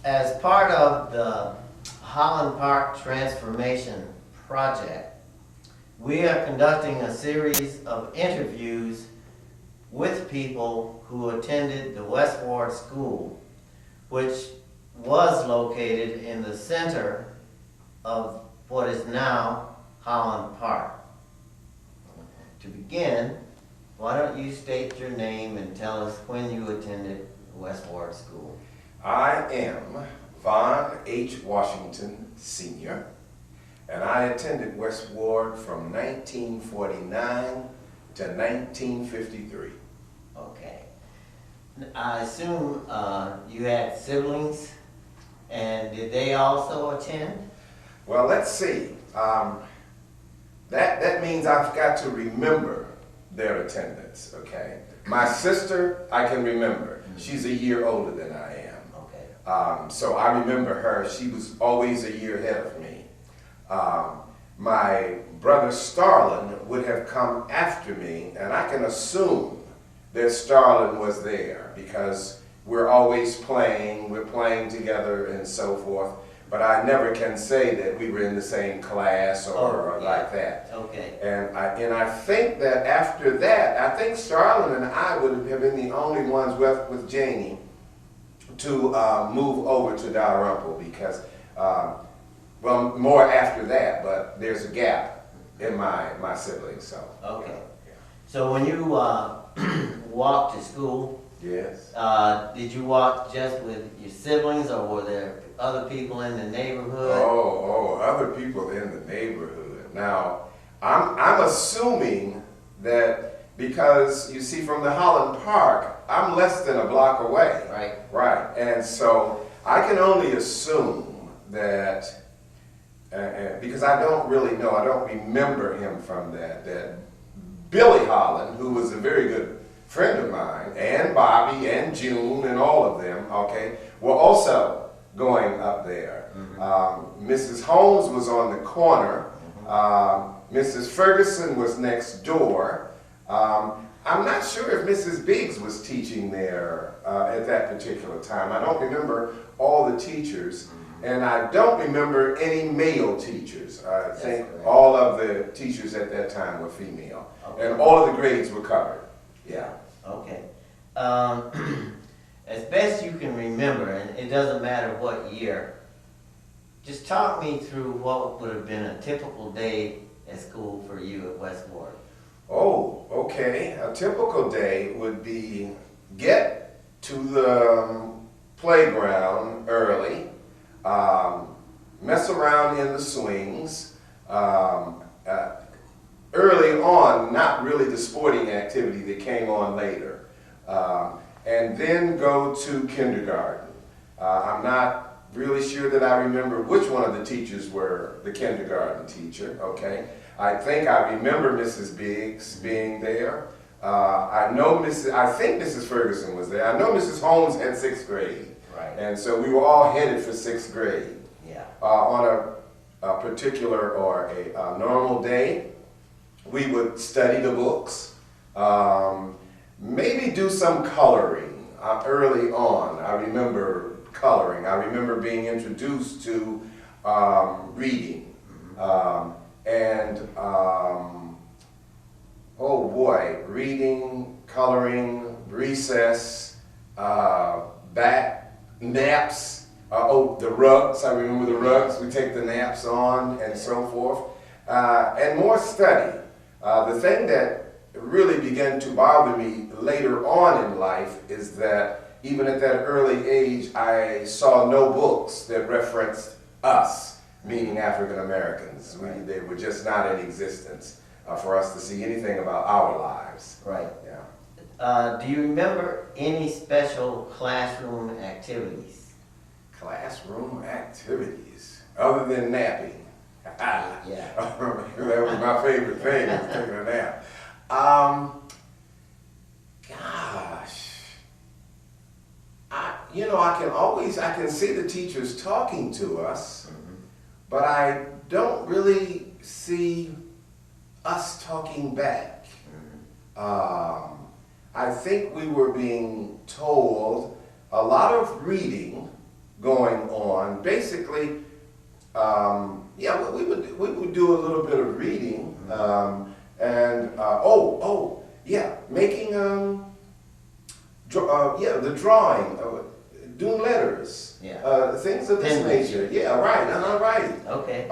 As part of the Holland Park Transformation Project, we are conducting a series of interviews with people who attended the West Ward School, which was located in the center of what is now Holland Park. To begin, why don't you state your name and tell us when you attended West Ward School? I am Von H. Washington, Sr., and I attended West Ward from 1949 to 1953. Okay. I assume you had siblings, and did they also attend? Well, let's see. That means I've got to remember their attendance, okay? My sister, I can remember. She's a year older than I am. Okay. So I remember her. She was always a year ahead of me. My brother Starlin would have come after me, and I can assume that Starlin was there because we're always playing, we're playing together and so forth. But I never can say that we were in the same class or like that. Okay. And I think that after that, I think Starlin and I would have been the only ones with Janie to move over to Dalrymple because, well, more after that, but there's a gap in my siblings, so. Okay. Yeah. So when you walked to school, Yes. did you walk just with your siblings, or were there other people in the neighborhood? Oh, other people in the neighborhood. Now, I'm assuming that because you see from the Holland Park, I'm less than a block away. Right. Right. And so I can only assume that, because I don't really know, I don't remember him from that Billy Holland, who was a very good friend of mine, and Bobby and June and all of them, okay, were also going up there. Mm-hmm. Mrs. Holmes was on the corner. Mm-hmm. Mrs. Ferguson was next door. I'm not sure if Mrs. Biggs was teaching there at that particular time. I don't remember all the teachers, mm-hmm. and I don't remember any male teachers. I think all of the teachers at that time were female, okay. And all of the grades were covered. Yeah. Okay. As best you can remember, and it doesn't matter what year, just talk me through what would have been a typical day at school for you at West Ward. Oh, okay. A typical day would be get to the playground early, mess around in the swings, early on, not really the sporting activity that came on later, and then go to kindergarten. I'm not really sure that I remember which one of the teachers were the kindergarten teacher, okay? I think I remember Mrs. Biggs being there. I think Mrs. Ferguson was there. I know Mrs. Holmes had 6th grade. Right. And so we were all headed for 6th grade. Yeah. On a particular or a normal day, we would study the books, maybe do some coloring early on. I remember coloring. I remember being introduced to reading. Oh boy, reading, coloring, recess, back naps, the rugs. I remember the rugs. We take the naps on and so forth, and more study. The thing that really began to bother me later on in life is that even at that early age, I saw no books that referenced us, meaning African Americans. Right. They were just not in existence for us to see anything about our lives. Right. Yeah. Do you remember any special classroom activities? Classroom activities, other than napping. Yeah. That was my favorite thing, was taking a nap. Gosh. I can see the teachers talking to us, mm-hmm. but I don't really see us talking back. Mm-hmm. I think we were being told a lot of reading going on. Basically, yeah, we would do a little bit of reading, yeah, making the drawing, doing letters, things of this nature. Yeah, right. Right. Okay.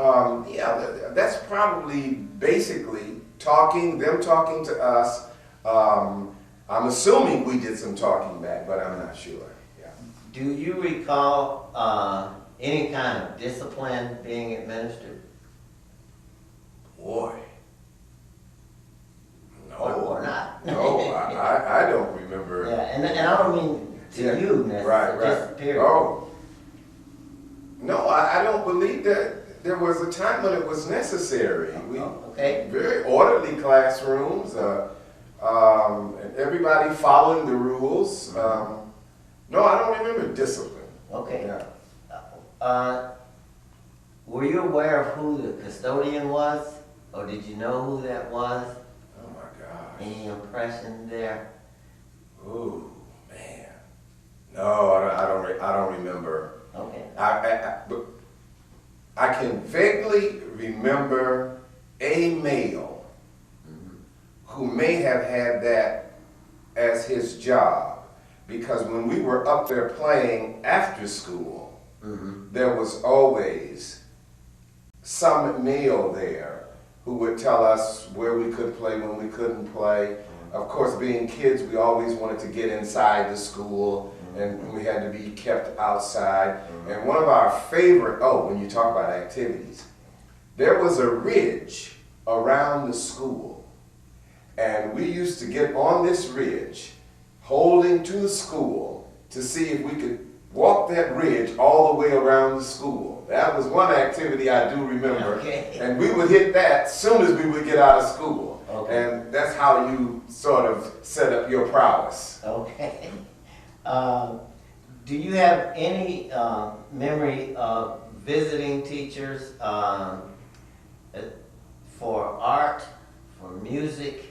That's probably basically talking, them talking to us. I'm assuming we did some talking back, but I'm not sure. Yeah. Do you recall any kind of discipline being administered? Boy. No. Or not? No, I don't remember. Yeah, and I don't mean to you necessarily, right. just period. Oh. No, I don't believe that there was a time when it was necessary. Okay. Very orderly classrooms, and everybody following the rules. No, I don't remember discipline. Okay. Yeah. Were you aware of who the custodian was? Or did you know who that was? Oh my gosh. Any impression there? Oh man. No, I don't remember. Okay. But I can vaguely remember a male who may have had that as his job, because when we were up there playing after school, there was always some male there who would tell us where we could play, when we couldn't play. Of course, being kids, we always wanted to get inside the school, and we had to be kept outside. And one of our favorite, when you talk about activities, there was a ridge around the school. And we used to get on this ridge, holding to the school, to see if we could walk that ridge all the way around the school. That was one activity I do remember. Okay. And we would hit that as soon as we would get out of school. Okay. And that's how you sort of set up your prowess. Okay. Do you have any memory of visiting teachers for art, for music,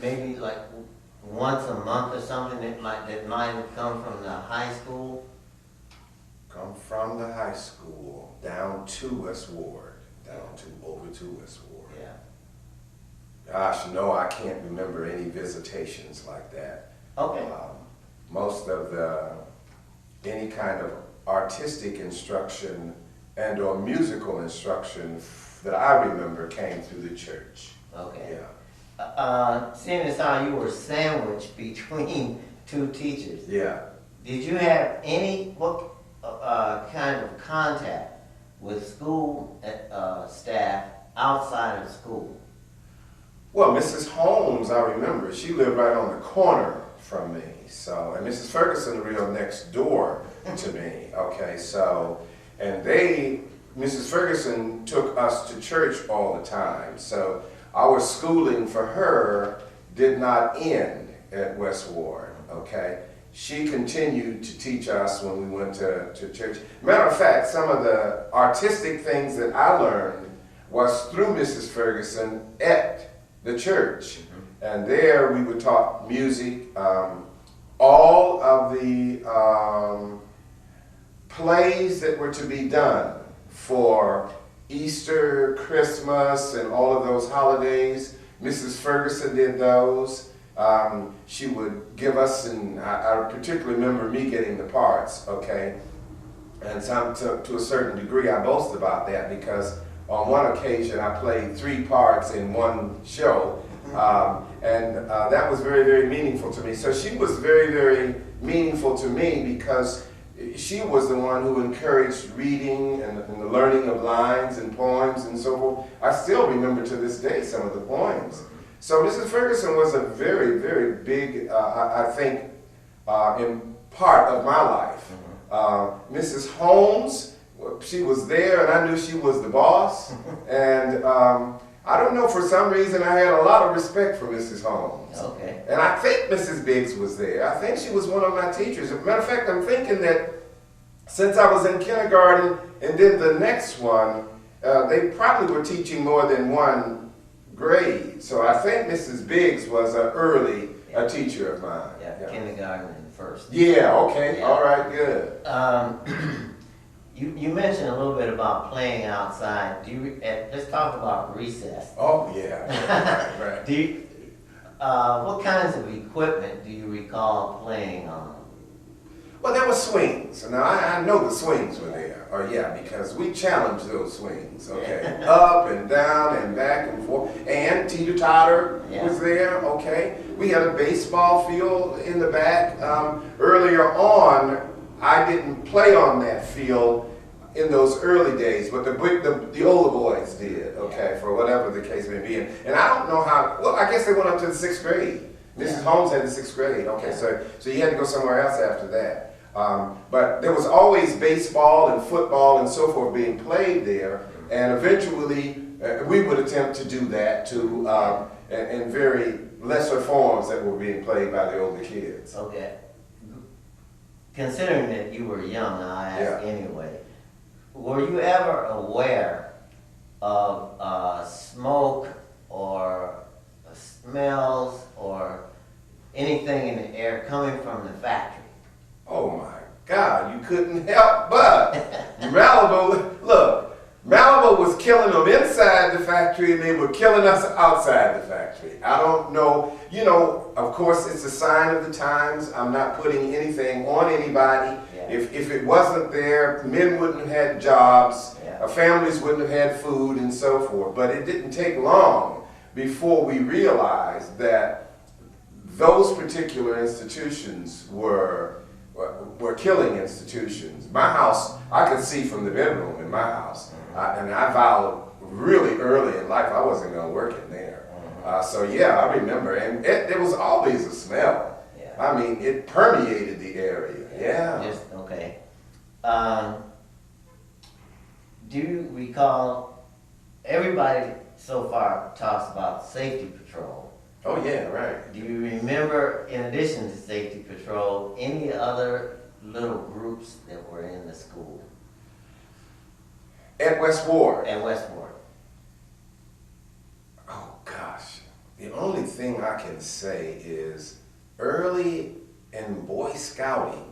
maybe like once a month or something that might have come from the high school? Come from the high school down to West Ward, over to West Ward. Yeah. Gosh, no, I can't remember any visitations like that. Okay. Most of any kind of artistic instruction and or musical instruction that I remember came through the church. Okay. Yeah. Seeing as how you were sandwiched between two teachers, Yeah. did you have any kind of contact with school staff outside of school? Well, Mrs. Holmes, I remember, she lived right on the corner from me. So, and Mrs. Ferguson, the real next door to me. Okay, so, and Mrs. Ferguson took us to church all the time. So our schooling for her did not end at West Ward. Okay. She continued to teach us when we went to church. Matter of fact, some of the artistic things that I learned was through Mrs. Ferguson at the church. And there we were taught music, all of the plays that were to be done for Easter, Christmas, and all of those holidays. Mrs. Ferguson did those. She would give us, and I particularly remember me getting the parts, okay? And to a certain degree, I boast about that because on one occasion I played 3 parts in one show, and that was very, very meaningful to me. So she was very, very meaningful to me because she was the one who encouraged reading and the learning of lines and poems and so forth. I still remember to this day some of the poems. So Mrs. Ferguson was a very, very big, I think, in part of my life. Mrs. Holmes, she was there and I knew she was the boss. And I don't know, for some reason I had a lot of respect for Mrs. Holmes. Okay. And I think Mrs. Biggs was there. I think she was one of my teachers. As a matter of fact, I'm thinking that since I was in kindergarten and then the next one, they probably were teaching more than one grade. So I think Mrs. Biggs was an early teacher of mine. Yeah, kindergarten and first. Yeah, okay, Yeah. all right, good. You mentioned a little bit about playing outside. Let's talk about recess. Oh, yeah. Right. What kinds of equipment do you recall playing on? Well, there were swings. Now, I know the swings were there. Or yeah, because we challenged those swings, okay? Up and down and back and forth. And teeter-totter was there, okay? We had a baseball field in the back. Earlier on, I didn't play on that field in those early days, but the older boys did, okay, for whatever the case may be. And I don't know how, well, I guess they went up to the 6th grade. Mrs. Holmes had the 6th grade, okay, so you had to go somewhere else after that. But there was always baseball and football and so forth being played there, and eventually we would attempt to do that too, in very lesser forms that were being played by the older kids. Okay. Considering that you were young, I'll ask anyway, were you ever aware of smoke or smells or anything in the air coming from the factory? Oh my God, you couldn't help but. Malibu was killing them inside the factory and they were killing us outside the factory. I don't know, of course it's a sign of the times. I'm not putting anything on anybody. If it wasn't there, men wouldn't have had jobs, families wouldn't have had food and so forth. But it didn't take long before we realized that those particular institutions were killing institutions. My house, I could see from the bedroom in my house, and I vowed really early in life I wasn't going to work in there. So yeah, I remember, and there was always a smell. I mean, it permeated the area. Okay. Do you recall, everybody so far talks about safety patrol. Oh yeah, right. Do you remember, in addition to safety patrol, any other little groups that were in the school? At West Ward? At West Ward. Oh gosh. The only thing I can say is early in Boy Scouting.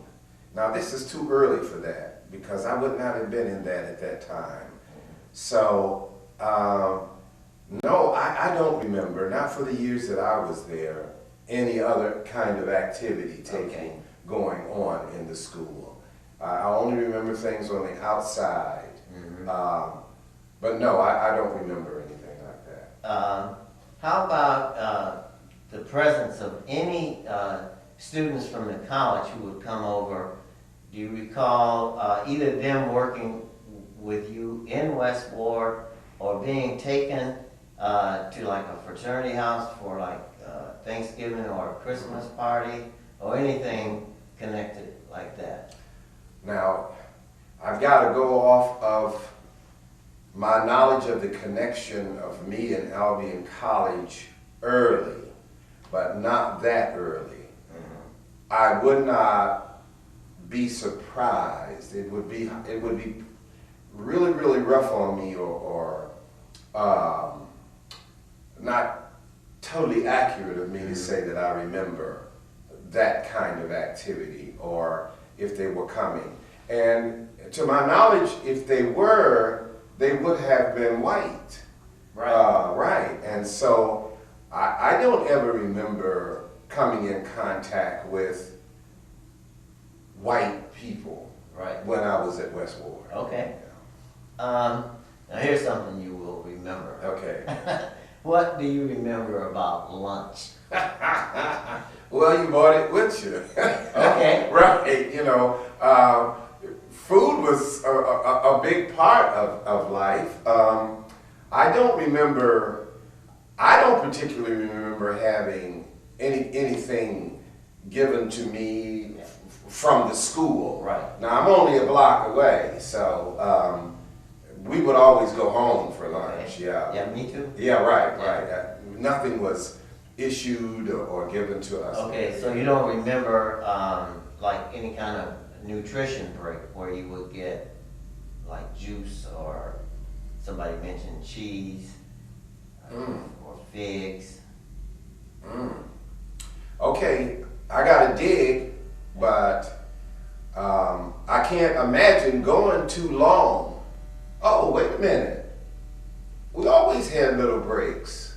Now this is too early for that because I would not have been in that at that time. So, no, I don't remember, not for the years that I was there, any other kind of activity going on in the school. I only remember things on the outside. But no, I don't remember anything like that. How about the presence of any students from the college who would come over? Do you recall either them working with you in West Ward or being taken to like a fraternity house for like Thanksgiving or a Christmas party or anything connected like that? Now, I've got to go off of my knowledge of the connection of me and Albion College early, but not that early. I would not be surprised. It would be really, really rough on me or not totally accurate of me to say that I remember that kind of activity or if they were coming. And to my knowledge, if they were, they would have been white. Right. And so I don't ever remember coming in contact with white people when I was at West Ward. Okay. Now here's something you will remember. Okay. What do you remember about lunch? Well, you brought it with you. Okay. Right, food was a big part of life. I don't particularly remember having anything given to me from the school. Right. Now, I'm only a block away, so we would always go home for lunch. Okay. Yeah, me too. Yeah, right. Nothing was issued or given to us. Okay, so you don't remember like any kind of nutrition break where you would get like juice or somebody mentioned cheese or figs? Okay, I got to dig, but I can't imagine going too long. Oh, wait a minute. We always had little breaks.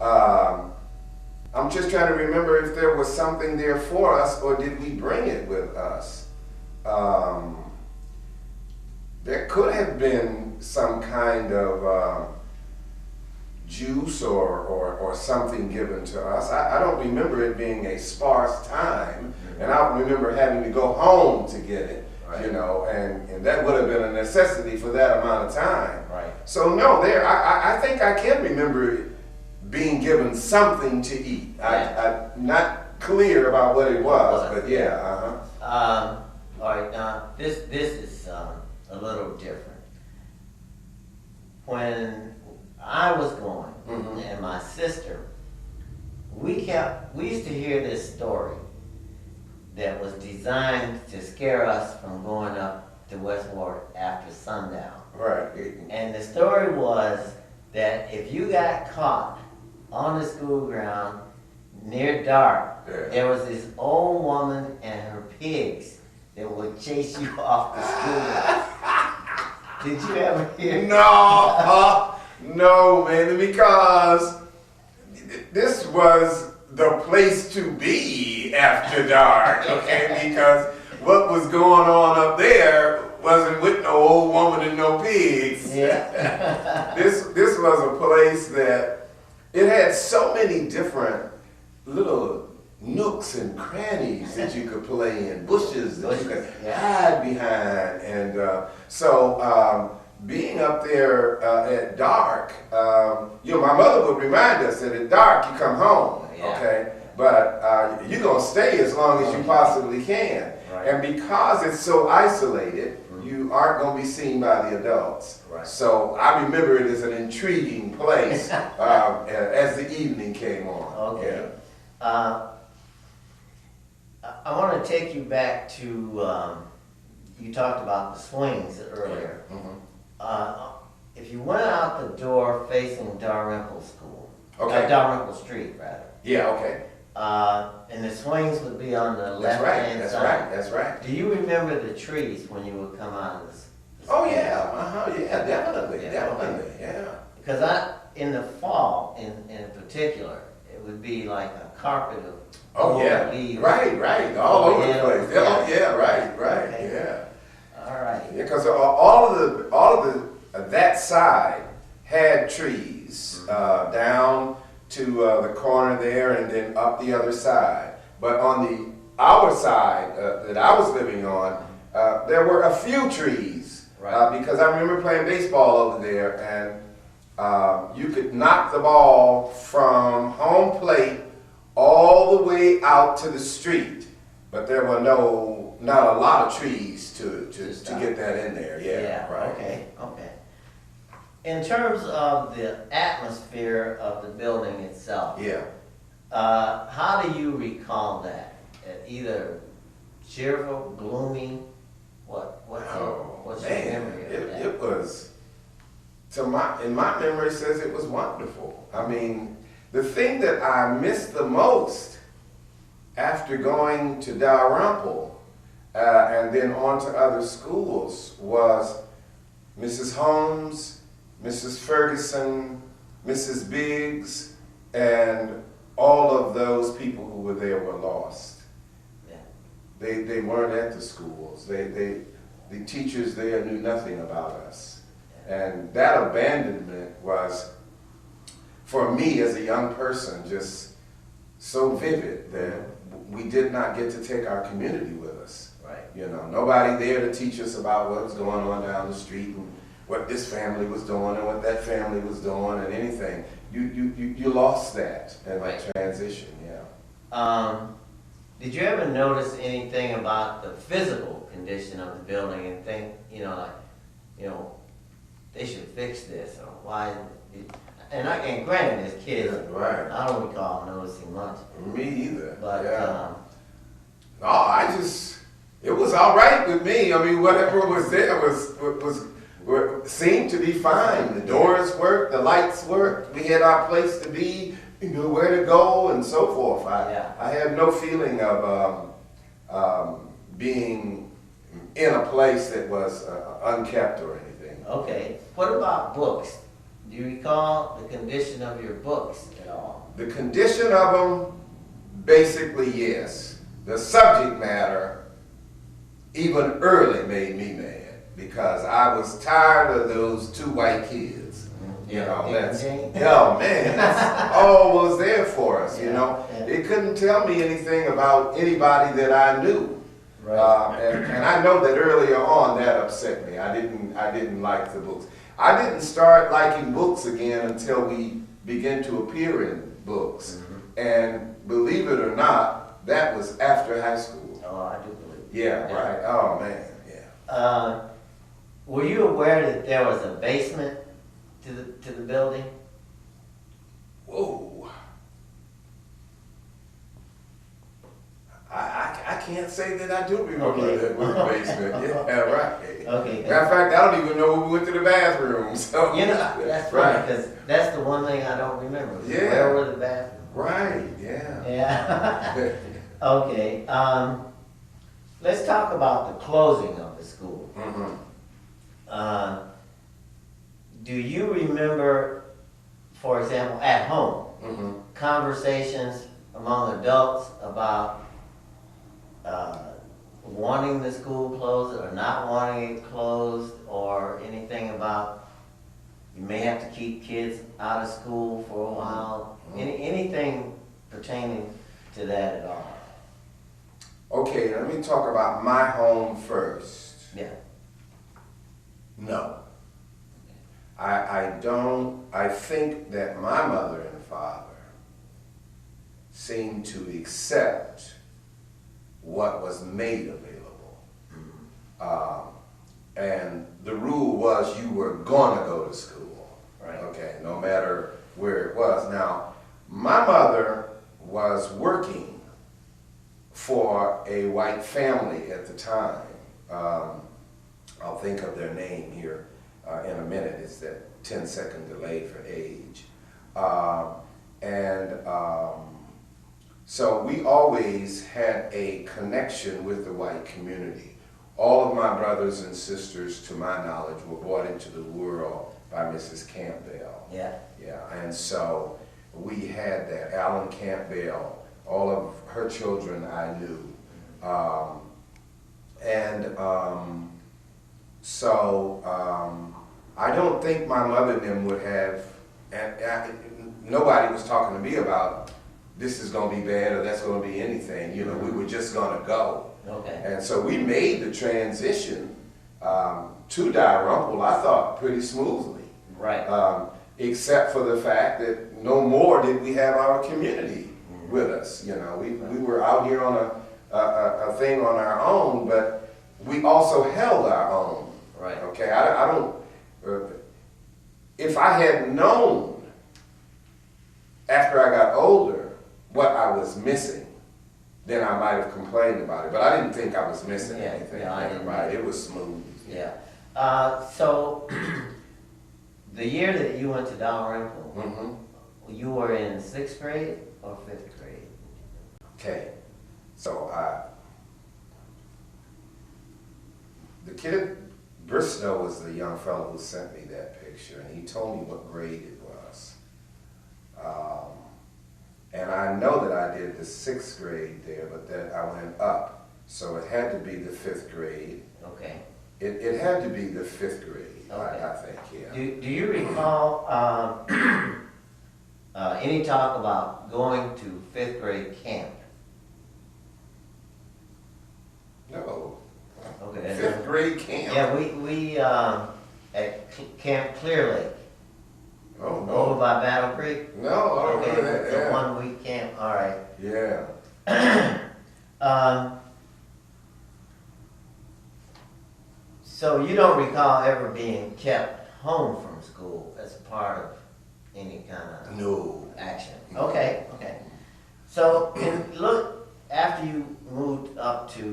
I'm just trying to remember if there was something there for us or did we bring it with us. There could have been some kind of juice or something given to us. I don't remember it being a sparse time, and I don't remember having to go home to get it, Right. you know, and that would have been a necessity for that amount of time. Right. So no, I think I can remember being given something to eat. Yeah. I'm not clear about what it was, but yeah, All right, now this is a little different. When I was going, Mhm. and my sister, we used to hear this story that was designed to scare us from going up to Westward after sundown. right. And the story was that if you got caught on the school ground near dark, Yeah. there was this old woman and her pigs that would chase you off the school ground. Did you ever hear? No, man, because this was the place to be after dark, okay? Because what was going on up there wasn't with no old woman and no pigs. Yeah. This was a place that it had so many different little nooks and crannies that you could play in, bushes that you could hide behind, and so being up there at dark, you know, my mother would remind us that at dark you come home, Yeah. okay? But you're gonna stay as long as you possibly can, Right. and because it's so isolated, you aren't gonna be seen by the adults. Right. So I remember it as an intriguing place as the evening came on. Okay. Yeah. I want to take you back to, you talked about the swings earlier. Mhm. If you went out the door facing Dalrymple School, Okay. Dalrymple Street rather, Yeah, okay. and the swings would be on the That's right, left-hand that's side. right, that's right. Do you remember the trees when you would come out of this? Oh, yeah, yeah, definitely, Yeah, definitely, yeah. Because in the fall, in particular, it would be like a carpet of Oh, yeah, gold leaves. right, all over the Yeah, place. yeah. Oh, yeah, right, Okay. yeah. All right. Yeah, because all of the that side had trees down to the corner there, and then up the other side. But on our side that I was living on, there were a few trees because I remember playing baseball over there, and you could knock the ball from home plate all the way out to the street, but there were not a lot of trees to get that in there. Yeah, right. Okay. In terms of the atmosphere of the building itself, Yeah. how do you recall that? Either cheerful, gloomy? What's your memory of that? It was. In my memory says it was wonderful. I mean, the thing that I missed the most after going to Dalrymple and then on to other schools was Mrs. Holmes, Mrs. Ferguson, Mrs. Biggs, and all of those people who were there were lost. Yeah. They weren't at the schools. The teachers there knew nothing about us. And that abandonment was, for me as a young person, just so vivid that we did not get to take our community with us. Right. You know, nobody there to teach us about what was going on down the street and what this family was doing and what that family was doing and anything. You lost that in Right. the transition, yeah. Did you ever notice anything about the physical condition of the building and think, they should fix this, or why? And granted, as kids, Right. I don't recall noticing much. Me either. But yeah. It was all right with me. I mean, whatever was there seemed to be fine. The doors worked, the lights worked. We had our place to be, where to go, and so forth. I had no feeling of being in a place that was unkept or anything. Okay. What about books? Do you recall the condition of your books at all? The condition of them, basically yes. The subject matter, even early, made me mad because I was tired of those two white kids. You know, that's, oh man, that's all was there for us, you know. They couldn't tell me anything about anybody that I knew. Right. And I know that earlier on that upset me. I didn't like the books. I didn't start liking books again until we began to appear in books. And believe it or not, that was after high school. Oh, I do believe it. Yeah, right. Oh man, yeah. Were you aware that there was a basement to the building? Whoa. I can't say that I do remember that with the basement. Yeah, right. Okay. Matter of fact, I don't even know when we went to the bathroom. So You know, that's funny because that's the one thing I don't remember. Yeah. Where were the bathrooms? Right, yeah. Yeah. Okay. Let's talk about the closing of the school. Do you remember, for example, at home, conversations among adults about wanting the school closed or not wanting it closed, or anything about you may have to keep kids out of school for a while? Anything pertaining to that at all? Okay, let me talk about my home first. Yeah. No. I think that my mother and father seemed to accept what was made available. And the rule was you were gonna go to school. Right. Okay, no matter where it was. Now, my mother was working for a white family at the time. I'll think of their name here in a minute. It's that 10-second delay for age. So we always had a connection with the white community. All of my brothers and sisters, to my knowledge, were brought into the world by Mrs. Campbell. Yeah. Yeah, and so we had that. Alan Campbell, all of her children I knew. I don't think my mother and them would have, nobody was talking to me about this is going to be bad or that's going to be anything. You know, we were just going to go. Okay. And so we made the transition to Dalrymple, I thought, pretty smoothly. Right. Except for the fact that no more did we have our community with us. You know, we were out here on a thing on our own, but we also held our own. Right. Okay, I don't, if I had known after I got older what I was missing, then I might have complained about it. But I didn't think I was missing anything. Yeah, I didn't. Right, it was smooth. Yeah. So, the year that you went to Dalrymple, you were in 6th grade or 5th grade? Okay, so the kid, Bristow was the young fellow who sent me that picture, and he told me what grade it was. And I know that I did the 6th grade there, but then I went up. So it had to be the 5th grade. Okay. It had to be the 5th grade, Okay. I think, yeah. Do you recall any talk about going to 5th grade camp? No. Okay. 5th grade camp? Yeah, we at Camp Clear Lake. Oh, Over no. by Battle Creek? No, I don't Okay, remember that. it's a Yeah. 1-week camp, all right. Yeah. So you don't recall ever being kept home from school as part of any kind of No. action? Okay, okay. So, look, after you moved up to,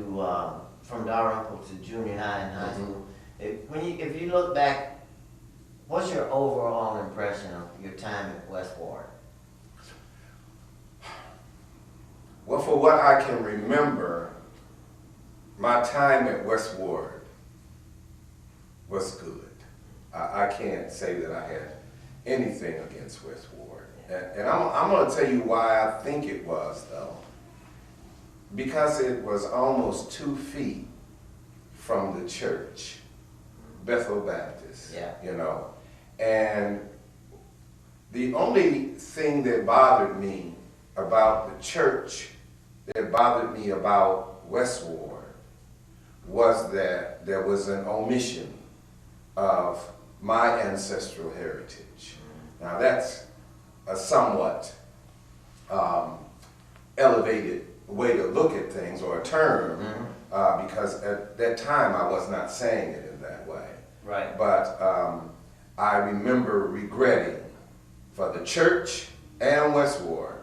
from Dalrymple to junior high and high school, if you look back, what's your overall impression of your time at West Ward? Well, for what I can remember, my time at West Ward was good. I can't say that I had anything against West Ward. And I'm going to tell you why I think it was, though. Because it was almost 2 feet from the church, Bethel Baptist, you know. And the only thing that bothered me about the church, that bothered me about West Ward, was that there was an omission of my ancestral heritage. Now that's a somewhat elevated way to look at things, or a term, because at that time I was not saying it in that way. Right. But I remember regretting for the church and West Ward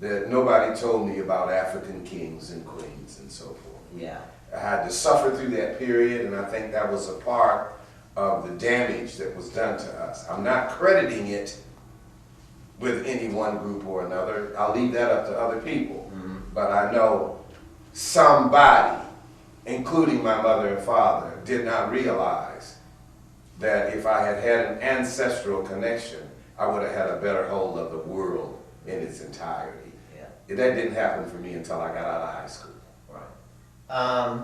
that nobody told me about African kings and queens and so forth. Yeah. I had to suffer through that period, and I think that was a part of the damage that was done to us. I'm not crediting it with any one group or another. I'll leave that up to other people. But I know somebody, including my mother and father, did not realize that if I had had an ancestral connection, I would have had a better hold of the world in its entirety. Yeah. That didn't happen for me until I got out of high school. Right.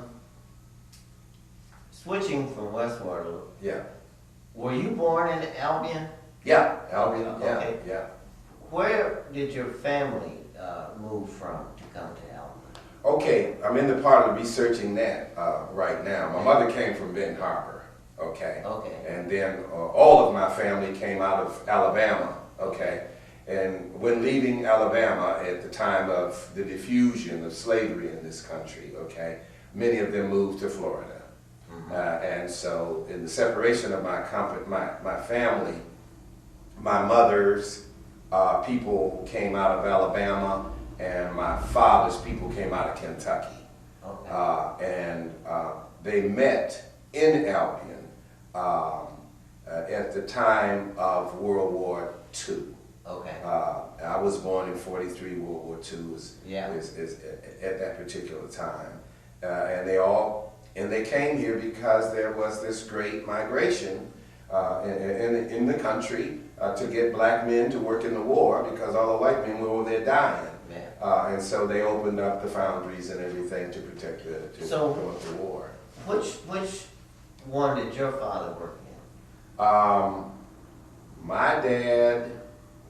Switching from Westward, Yeah. were you born in Albion? Yeah, Albion, yeah, Okay. yeah. Where did your family move from to come to Albion? Okay, I'm in the part of researching that right now. My mother came from Benton Harbor, okay? Okay. And then all of my family came out of Alabama, okay? And when leaving Alabama at the time of the diffusion of slavery in this country, okay, many of them moved to Florida. And so in the separation of my family, my mother's people came out of Alabama, and my father's people came out of Kentucky. Okay. And they met in Albion at the time of World War II. Okay. I was born in '43. World War II is at that particular time, and they came here because there was this great migration in the country to get black men to work in the war, because all the white men were over there dying. And so they opened up the foundries and everything to protect the war. Which one did your father work in? My dad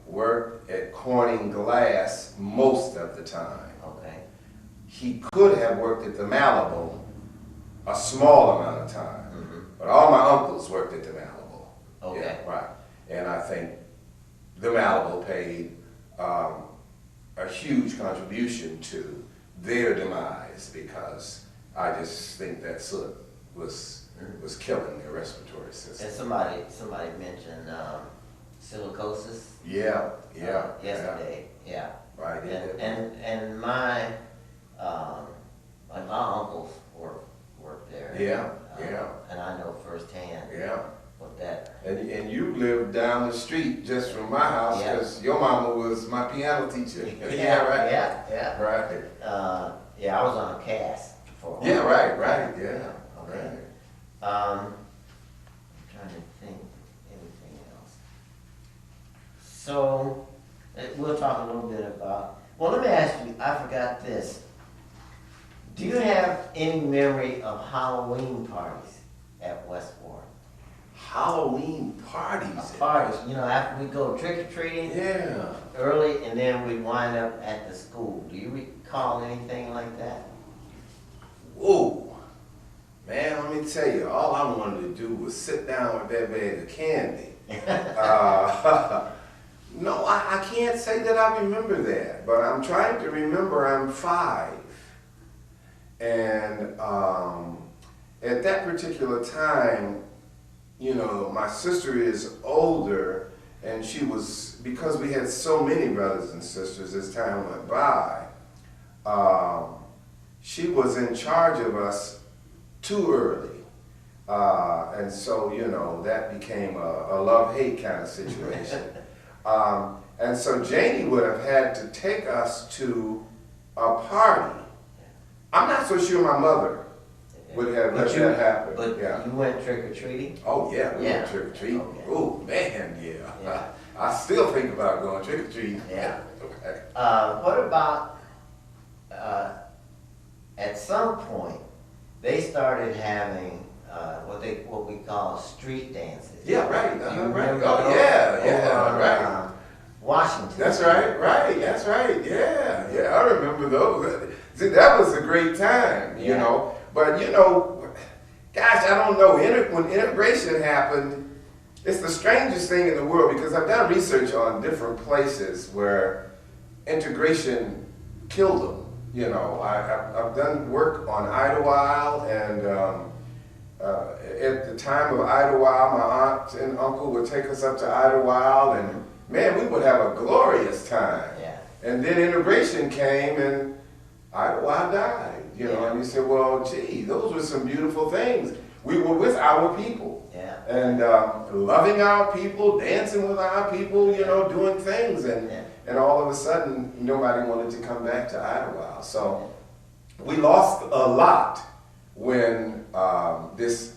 worked at Corning Glass most of the time. Okay. He could have worked at the Malibu a small amount of time, but all my uncles worked at the Malibu. Okay. Yeah, right. And I think the Malibu paid a huge contribution to their demise, because I just think that soot was killing their respiratory system. And somebody mentioned silicosis. Yeah. Yesterday. Yeah. Right. And my uncles worked there. Yeah. And I know firsthand. Yeah. What that. And you lived down the street just from my house, because your mama was my piano teacher. Yeah. Right. Yeah. Right. Yeah, I was on a cast for. Yeah. Right. Yeah. Okay. Right. I'm trying to think anything else. So we'll talk a little bit about. Well, let me ask you. I forgot this. Do you have any memory of Halloween parties at Westport? Halloween parties. Parties, you know, after we go trick-or-treating Yeah. early, and then we wind up at the school. Do you recall anything like that? Whoa. Man, let me tell you, all I wanted to do was sit down with that bag of candy. No, I can't say that I remember that, but I'm trying to remember. I'm 5. And at that particular time, you know, my sister is older, and she was, because we had so many brothers and sisters as time went by, she was in charge of us too early. And so, you know, that became a love-hate kind of situation. And so Janie would have had to take us to a party. I'm not so sure my mother would have let But that happen. But Yeah. you went trick or treating? Oh yeah, we Yeah. went trick or treating. Okay. Oh man, yeah. Yeah. I still think about going trick or treating. Yeah. What about, at some point, they started having, what we call street dances. Yeah, right. Do you Right. remember Oh those? yeah, yeah, Over on, right. Washington. That's right, right, that's right, yeah, yeah, I remember those. See, that was a great time, you Yeah. know, but you know, gosh, I don't know, when integration happened, it's the strangest thing in the world because I've done research on different places where integration killed them, you know. I've done work on Idlewild and at the time of Idlewild, my aunt and uncle would take us up to Idlewild and man, we would have a glorious time. Yeah. And then integration came and Idlewild died, you know, and you said, well, gee, those were some beautiful things. We were with our people. Yeah. And loving our people, dancing with our people, you know, doing things. And all of a sudden, nobody wanted to come back to Idlewild. So we lost a lot when this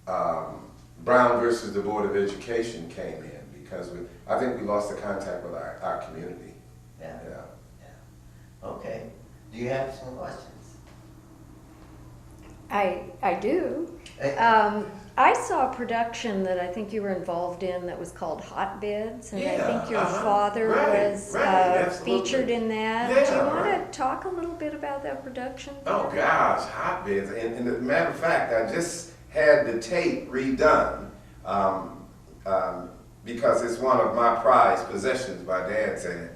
Brown versus the Board of Education came in because I think we lost the contact with our community. Yeah. Yeah. Yeah. Okay. Do you have some questions? I do. Hey. I saw a production that I think you were involved in that was called Hotbeds, and I Yeah, think your uh-huh. father Right, was right, absolutely. featured in that. Do Yeah, you want right. to talk a little bit about that production? Oh gosh, hotbeds. And as a matter of fact, I just had the tape redone because it's one of my prized possessions, my dad said.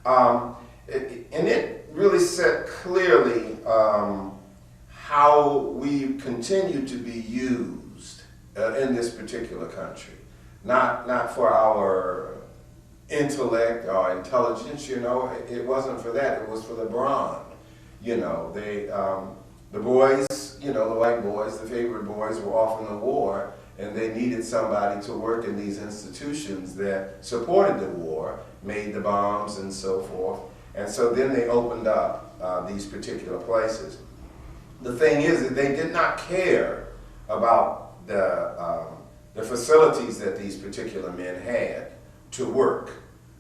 And it really said clearly how we continue to be used in this particular country. Not for our intellect or intelligence, you know, it wasn't for that, it was for the brawn. You know, the boys, you know, the white boys, the favorite boys were off in the war and they needed somebody to work in these institutions that supported the war, made the bombs and so forth. And so then they opened up these particular places. The thing is that they did not care about the facilities that these particular men had to work.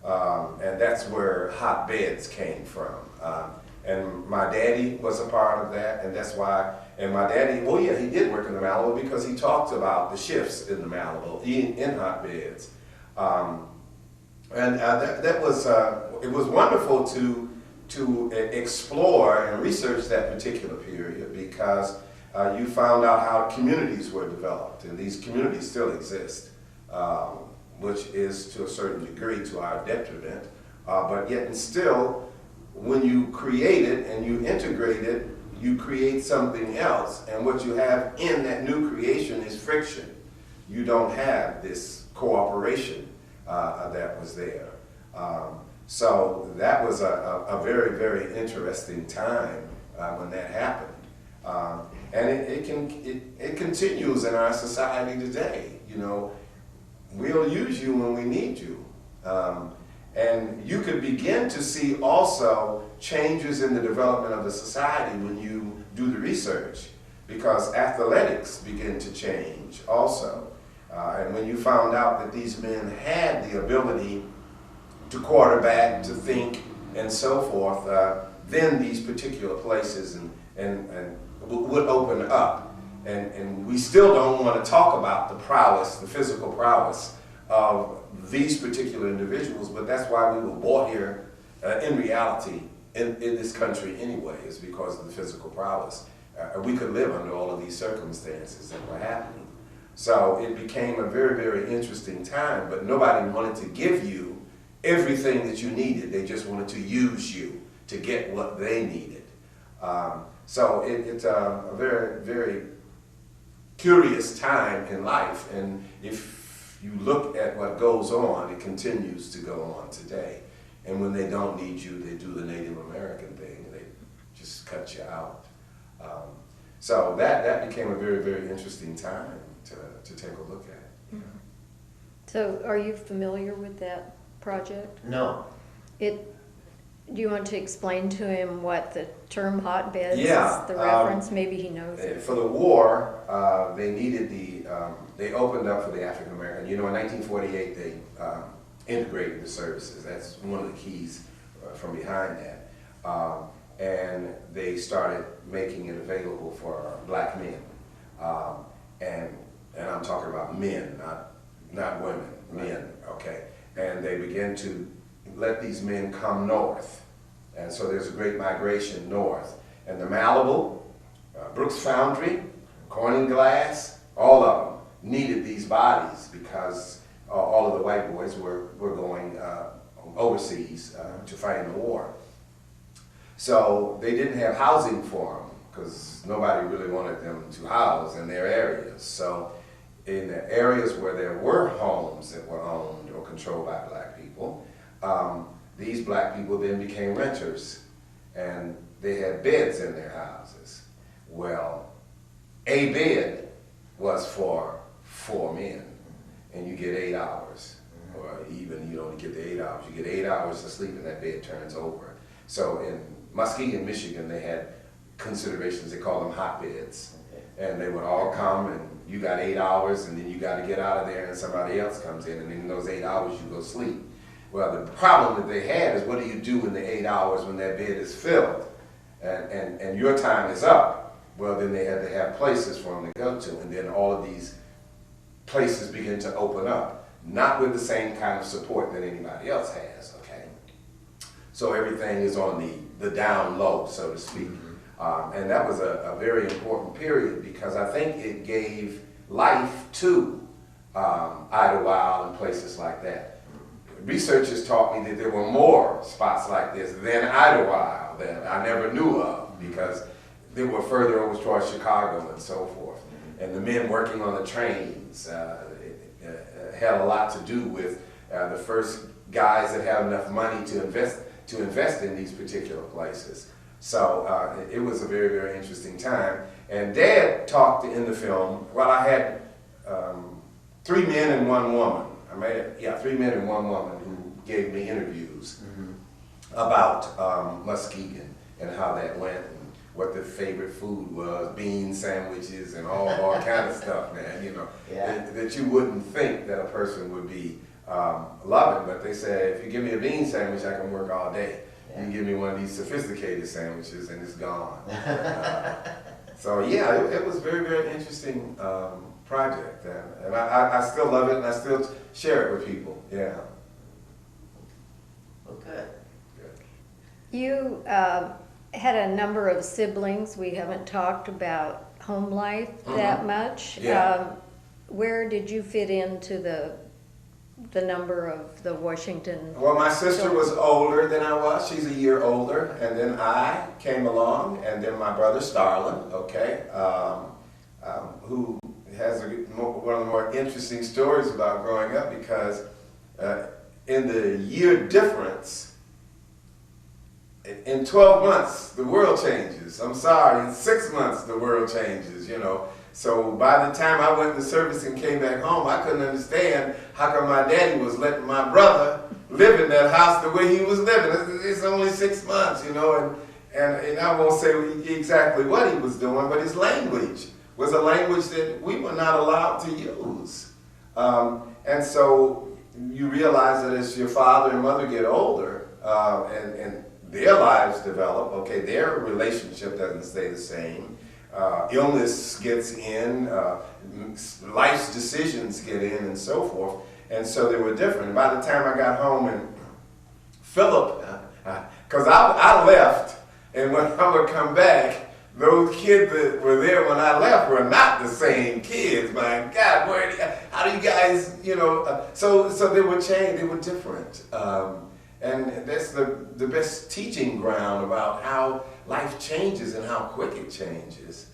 And that's where hotbeds came from. And my daddy was a part of that, and that's why, and my daddy, well yeah, he did work in the Malibu because he talked about the shifts in the Malibu, in hotbeds. And that was, it was wonderful to explore and research that particular period because you found out how communities were developed, and these communities still exist, which is to a certain degree to our detriment, but yet and still, when you create it and you integrate it, you create something else, and what you have in that new creation is friction. You don't have this cooperation that was there. So that was a very, very interesting time when that happened. And it continues in our society today. You know, we'll use you when we need you. And you could begin to see also changes in the development of the society when you do the research, because athletics begin to change also. And when you found out that these men had the ability to quarterback, to think, and so forth, then these particular places and would open up. And we still don't want to talk about the prowess, the physical prowess of these particular individuals, but that's why we were brought here in reality in this country anyway, is because of the physical prowess. We could live under all of these circumstances that were happening. So it became a very, very interesting time, but nobody wanted to give you everything that you needed. They just wanted to use you to get what they needed. So it's a very, very curious time in life, and if you look at what goes on, it continues to go on today. And when they don't need you, they do the Native American thing, and they just cut you out. So that became a very, very interesting time to take a look at. Mm-hmm. So are you familiar with that project? No. Do you want to explain to him what the term hotbeds Yeah, is, the reference? Maybe he knows it. For the war, they needed they opened up for the African American. You know, in 1948, they integrated the services. That's one of the keys from behind that. And they started making it available for black men. And I'm talking about men, not women, men, okay? And they began to let these men come north. And so there's a great migration north. And the Malibu, Brooks Foundry, Corning Glass, all of them needed these bodies because all of the white boys were going overseas to fight in the war. So they didn't have housing for them because nobody really wanted them to house in their areas. So in the areas where there were homes that were owned or controlled by black people, these black people then became renters and they had beds in their houses. Well, a bed was for 4 men and you get 8 hours, or even you don't get the 8 hours, you get 8 hours of sleep and that bed turns over. So in Muskegon, Michigan, they had considerations, they call them hotbeds. And they would all come and you got 8 hours and then you got to get out of there and somebody else comes in and in those 8 hours you go sleep. Well, the problem that they had is what do you do in the 8 hours when that bed is filled and your time is up? Well, then they had to have places for them to go to, and then all of these places begin to open up, not with the same kind of support that anybody else has, okay? So everything is on the down low, so to speak. And that was a very important period because I think it gave life to Idlewild and places like that. Researchers taught me that there were more spots like this than Idlewild that I never knew of because they were further over towards Chicago and so forth. And the men working on the trains had a lot to do with the first guys that had enough money to invest in these particular places. So it was a very, very interesting time. And Dad talked in the film, well, I had 3 men and 1 woman. 3 men and 1 woman who gave me interviews about Muskegon and how that went and what their favorite food was, bean sandwiches and all kind of stuff, man, you know, that you wouldn't think that a person would be loving. But they said, if you give me a bean sandwich, I can work all day. You give me one of these sophisticated sandwiches and it's gone. So yeah, it was very, very interesting project, and I still love it and I still share it with people. Yeah. Well, good. You had a number of siblings. We haven't talked about home life that much. Yeah. Where did you fit into the number of the Washington? Well, my sister was older than I was. She's a year older, and then I came along, and then my brother Starlin, okay, who has one of the more interesting stories about growing up because in the year difference, in 12 months, the world changes. I'm sorry, in 6 months, the world changes, you know. So by the time I went to service and came back home, I couldn't understand how come my daddy was letting my brother live in that house the way he was living. It's only 6 months, you know, and I won't say exactly what he was doing, but his language was a language that we were not allowed to use. And so you realize that as your father and mother get older and their lives develop, okay, their relationship doesn't stay the same. Illness gets in, life's decisions get in, and so forth. And so they were different. And by the time I got home, and Philip, because I left, and when I would come back, those kids that were there when I left were not the same kids. My God, how do you guys, you know? So they were changed. They were different. And that's the best teaching ground about how life changes and how quick it changes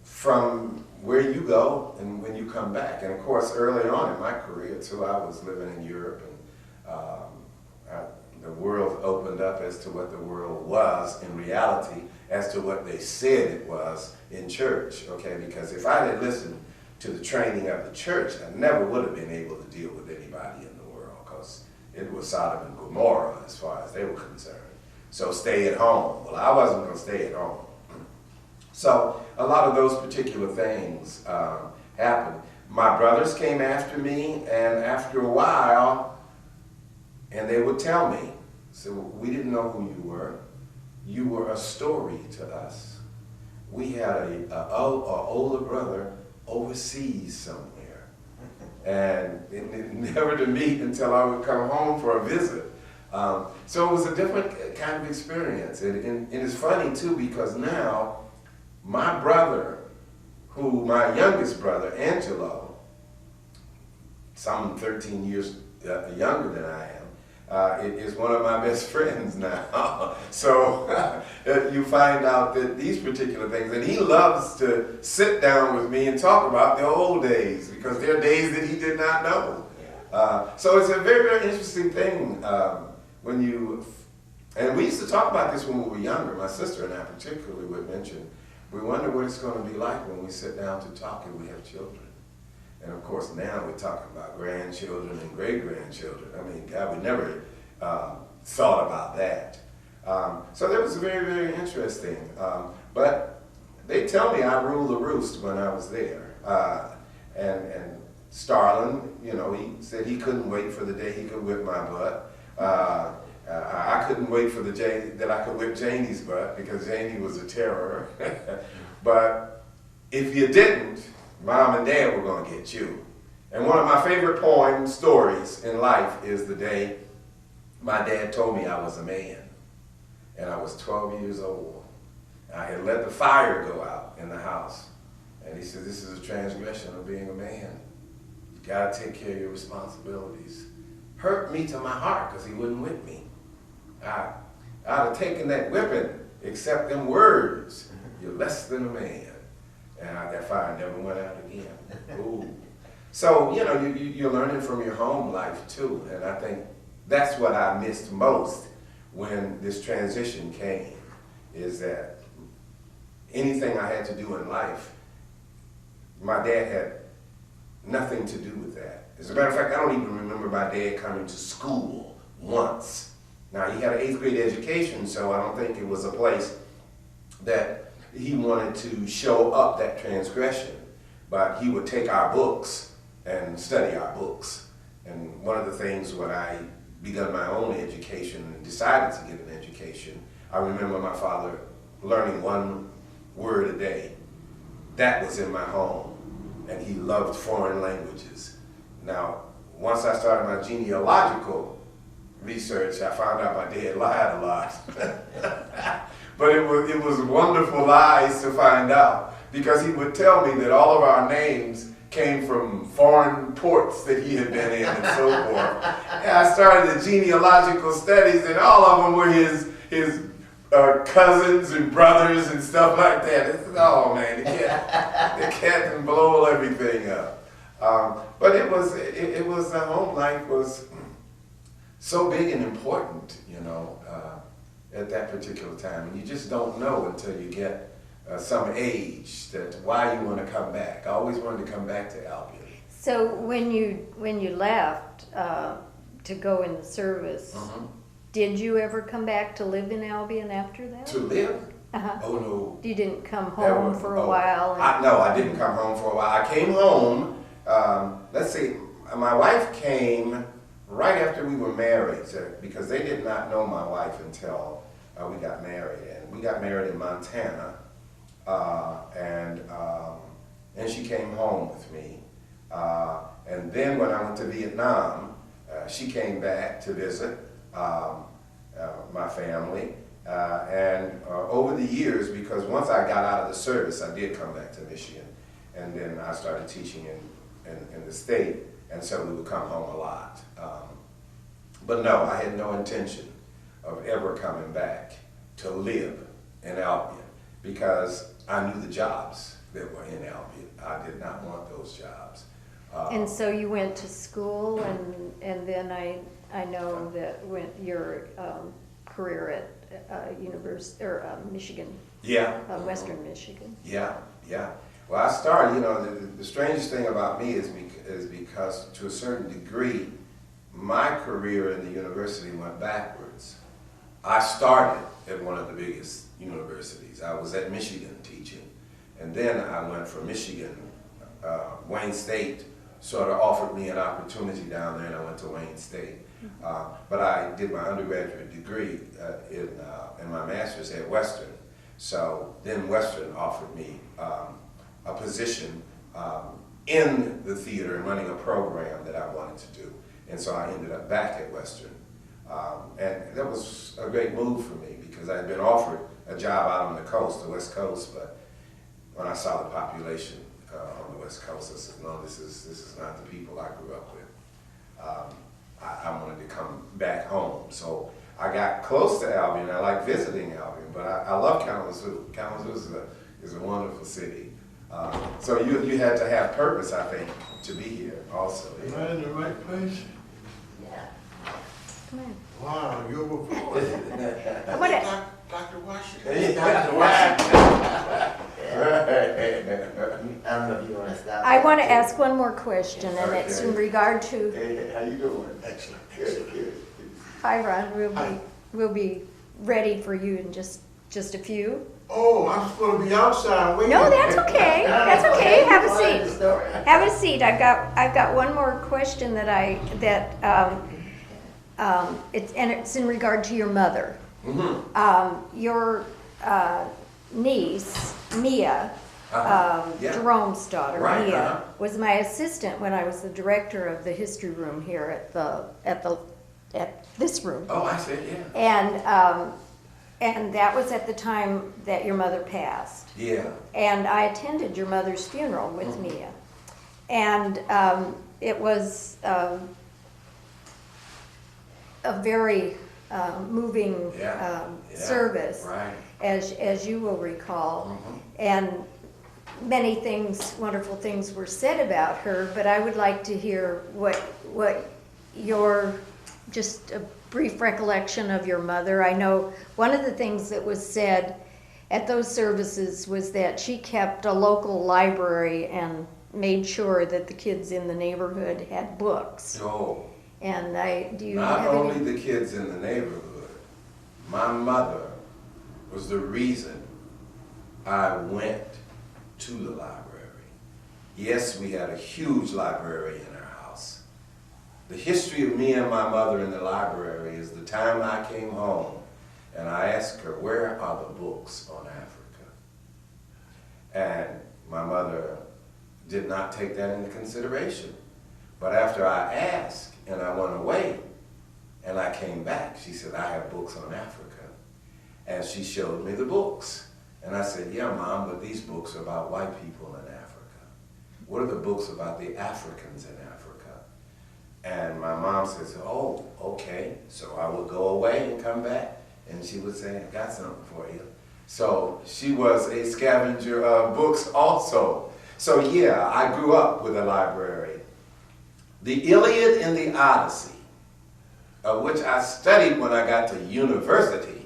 from where you go and when you come back. And of course, early on in my career too, I was living in Europe, and the world opened up as to what the world was in reality, as to what they said it was in church. Okay, because if I had listened to the training of the church, I never would have been able to deal with anybody in the world, because it was Sodom and Gomorrah as far as they were concerned. So stay at home. Well, I wasn't going to stay at home. So a lot of those particular things happened. My brothers came after me, and after a while, and they would tell me, so we didn't know who you were. You were a story to us. We had an older brother overseas somewhere, and never to meet until I would come home for a visit. So it was a different kind of experience. And it's funny too, because now my brother, my youngest brother, Angelo, some 13 years younger than I am, is one of my best friends now. So you find out that these particular things, and he loves to sit down with me and talk about the old days, because there are days that he did not know. So it's a very, very interesting thing when you, and we used to talk about this when we were younger. My sister and I particularly would mention, we wonder what it's going to be like when we sit down to talk and we have children. And of course now we're talking about grandchildren and great-grandchildren. I mean, God, we never thought about that. So that was very, very interesting. But they tell me I ruled the roost when I was there. And Starlin, you know, he said he couldn't wait for the day he could whip my butt. I couldn't wait for the day that I could whip Janie's butt, because Janie was a terror. But if you didn't, Mom and Dad were going to get you. And one of my favorite stories in life is the day my dad told me I was a man. And I was 12 years old. I had let the fire go out in the house. And he said, this is a transgression of being a man. You got to take care of your responsibilities. Hurt me to my heart, because he wouldn't whip me. I'd have taken that whipping, except them words, you're less than a man. And that fire never went out again. Ooh. So, you know, you're learning from your home life too. And I think that's what I missed most when this transition came, is that anything I had to do in life, my dad had nothing to do with that. As a matter of fact, I don't even remember my dad coming to school once. Now, he had an 8th grade education, so I don't think it was a place that he wanted to show up that transgression. But he would take our books and study our books. And one of the things when I began my own education and decided to get an education, I remember my father learning one word a day. That was in my home. And he loved foreign languages. Now, once I started my genealogical research, I found out my dad lied a lot. But it was wonderful lies to find out, because he would tell me that all of our names came from foreign ports that he had been in and so forth. And I started the genealogical studies, and all of them were his cousins and brothers and stuff like that. It's, oh man, the cat can blow everything up. But it was the home life was so big and important, you know, at that particular time. And you just don't know until you get some age that why you want to come back. I always wanted to come back to Albion. So when you left to go in the service, did you ever come back to live in Albion after that? To live? Uh-huh. Oh no. You didn't come home for a while? No, I didn't come home for a while. I came home, let's see, my wife came right after we were married, because they did not know my wife until we got married. And we got married in Montana, and she came home with me. And then when I went to Vietnam, she came back to visit my family. And over the years, because once I got out of the service, I did come back to Michigan. And then I started teaching in the state, and so we would come home a lot. But no, I had no intention of ever coming back to live in Albion, because I knew the jobs that were in Albion. I did not want those jobs. And so you went to school, and then I know that your career at University or Michigan. Yeah. Western Michigan. Yeah. Well, I started. You know, the strangest thing about me is because to a certain degree, my career in the university went backwards. I started at one of the biggest universities. I was at Michigan teaching, and then I went from Michigan. Wayne State sort of offered me an opportunity down there, and I went to Wayne State. But I did my undergraduate degree in my master's at Western. So then Western offered me a position in the theater and running a program that I wanted to do. And so I ended up back at Western. And that was a great move for me because I had been offered a job out on the coast, the West Coast, but when I saw the population on the West Coast, I said, no, this is not the people I grew up with. I wanted to come back home. So I got close to Albion. I like visiting Albion, but I love Kalamazoo. Kalamazoo is a wonderful city. So you had to have purpose, I think, to be here also. Am I in the right place? Come on. Wow, you're before. I wanna- Dr. Washington. Hey, Dr. Washington. I don't know if you want to stop. I want to ask one more question, and it's in Okay. regard to, Hey, how you doing? Excellent, excellent. Good. hi Ron, Hi. we'll be ready for you in just a few. Oh, I'm supposed to be outside waiting. No, that's okay, that's okay, have a Find the seat. story. Have a seat, I've got one more question it's in regard to your mother. Your niece, Mia, Yeah. Jerome's daughter, Right, Mia, was my assistant when I was the director of the history room here at this room. Oh, I said, yeah. And that was at the time that your mother passed. Yeah. And I attended your mother's funeral with Mia. And it was a very moving Yeah. service, Right. as you will recall. Mhm. And many things, wonderful things were said about her, but I would like to hear what your, just a brief recollection of your mother. I know one of the things that was said at those services was that she kept a local library and made sure that the kids in the neighborhood had books. So, And do you not have only any? the kids in the neighborhood, my mother was the reason I went to the library. Yes, we had a huge library in our house. The history of me and my mother in the library is the time I came home and I asked her, where are the books on Africa? And my mother did not take that into consideration. But after I asked and I went away and I came back, she said, I have books on Africa. And she showed me the books. And I said, yeah, Mom, but these books are about white people in Africa. What are the books about the Africans in Africa? And my mom says, oh, okay. So I would go away and come back, and she would say, I got something for you. So she was a scavenger of books also. So yeah, I grew up with a library. The Iliad and the Odyssey, of which I studied when I got to university,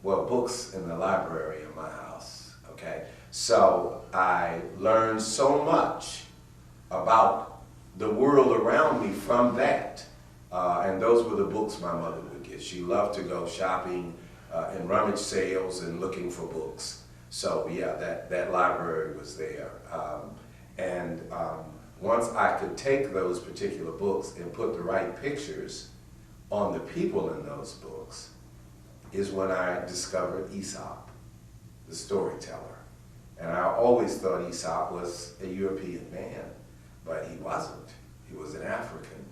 were books in the library of my house, okay? So I learned so much about the world around me from that. And those were the books my mother would get. She loved to go shopping in rummage sales and looking for books. So yeah, that library was there. Once I could take those particular books and put the right pictures on the people in those books is when I discovered Aesop, the storyteller. And I always thought Aesop was a European man, but he wasn't. He was an African.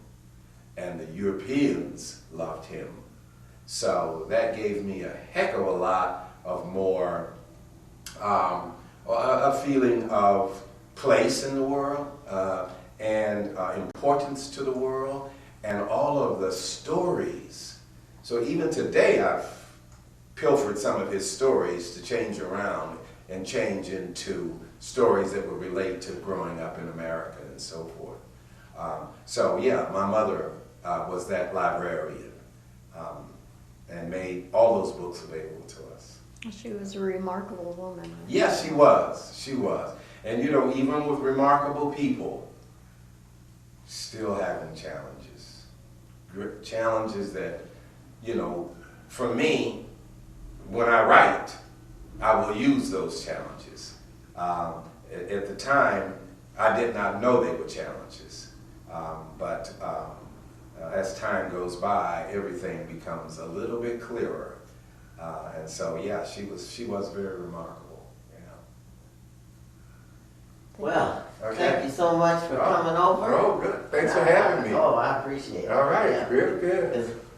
And the Europeans loved him. So that gave me a heck of a lot of more, a feeling of place in the world and importance to the world and all of the stories. So even today I've pilfered some of his stories to change around and change into stories that would relate to growing up in America and so forth. So yeah, my mother was that librarian and made all those books available to us. She was a remarkable woman. Yes, she was. She was. And you know, even with remarkable people, still having challenges. challenges that, you know, for me, when I write, I will use those challenges. At the time, I did not know they were challenges, but as time goes by, everything becomes a little bit clearer. And so, yeah, she was very remarkable. Yeah. Well, Okay. thank you so much for coming over. Oh, good. Thanks for having me. Oh, I appreciate it. All right, Yeah. good, good. It's